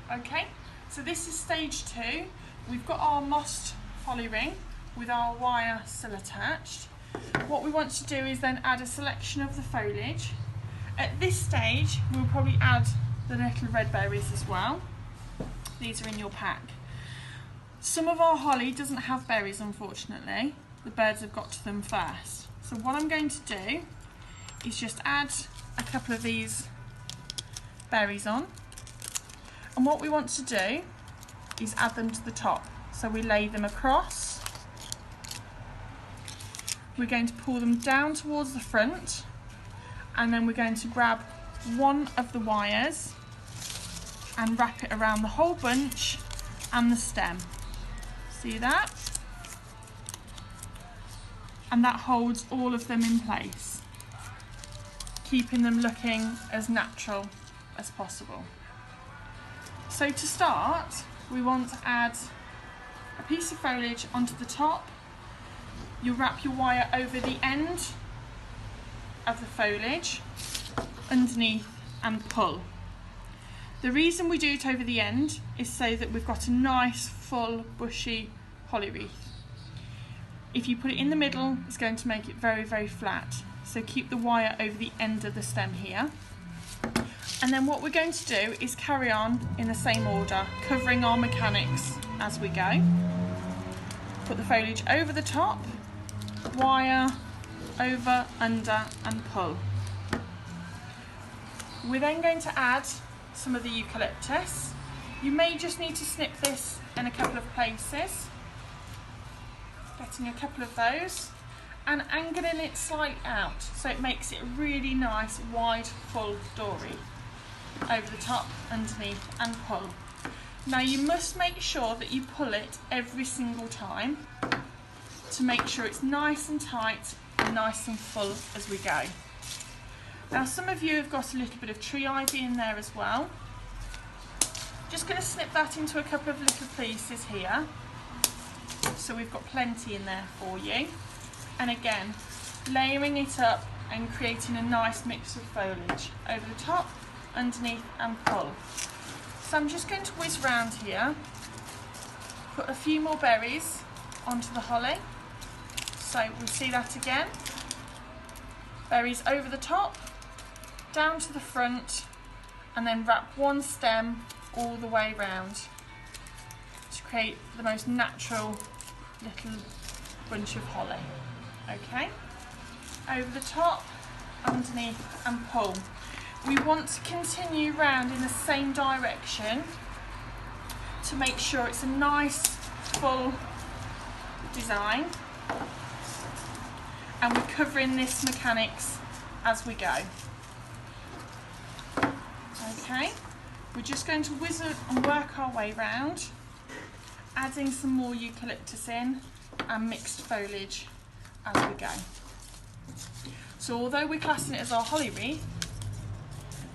Okay, so this is stage 2. We've got our mossed holly ring with our wire still attached. What we want to do is then add a selection of the foliage. At this stage, we'll probably add the little red berries as well. These are in your pack. Some of our holly doesn't have berries, unfortunately. The birds have got to them first. So what I'm going to do is just add a couple of these berries on. And what we want to do is add them to the top. So we lay them across. We're going to pull them down towards the front, and then we're going to grab one of the wires and wrap it around the whole bunch and the stem. See that? And that holds all of them in place, keeping them looking as natural as possible. So to start, we want to add a piece of foliage onto the top. You'll wrap your wire over the end of the foliage, underneath, and pull. The reason we do it over the end is so that we've got a nice, full, bushy holly wreath. If you put it in the middle, it's going to make it very, very flat. So keep the wire over the end of the stem here. And then what we're going to do is carry on in the same order, covering our mechanics as we go. Put the foliage over the top, wire over, under, and pull. We're then going to add some of the eucalyptus. You may just need to snip this in a couple of places, getting a couple of those and angling it slightly out so it makes it a really nice wide full dory. Over the top, underneath, and pull. Now you must make sure that you pull it every single time to make sure it's nice and tight and nice and full as we go. Now some of you have got a little bit of tree ivy in there as well. Just going to snip that into a couple of little pieces here, so we've got plenty in there for you. And again, layering it up and creating a nice mix of foliage over the top, underneath, and pull. So I'm just going to whiz round here, put a few more berries onto the holly. So we see that again. Berries over the top, down to the front, and then wrap one stem all the way round to create the most natural little bunch of holly. Okay, over the top, underneath, and pull. We want to continue round in the same direction to make sure it's a nice full design, and we're covering this mechanics as we go. Okay, we're just going to wizard and work our way round, adding some more eucalyptus in and mixed foliage as we go. So although we're classing it as our holly wreath,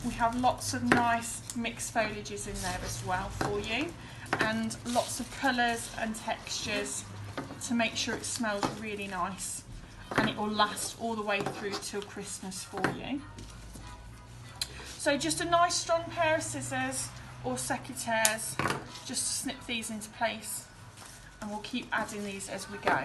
we have lots of nice mixed foliages in there as well for you, and lots of colours and textures to make sure it smells really nice and it will last all the way through till Christmas for you. So just a nice strong pair of scissors or secateurs just to snip these into place, and we'll keep adding these as we go.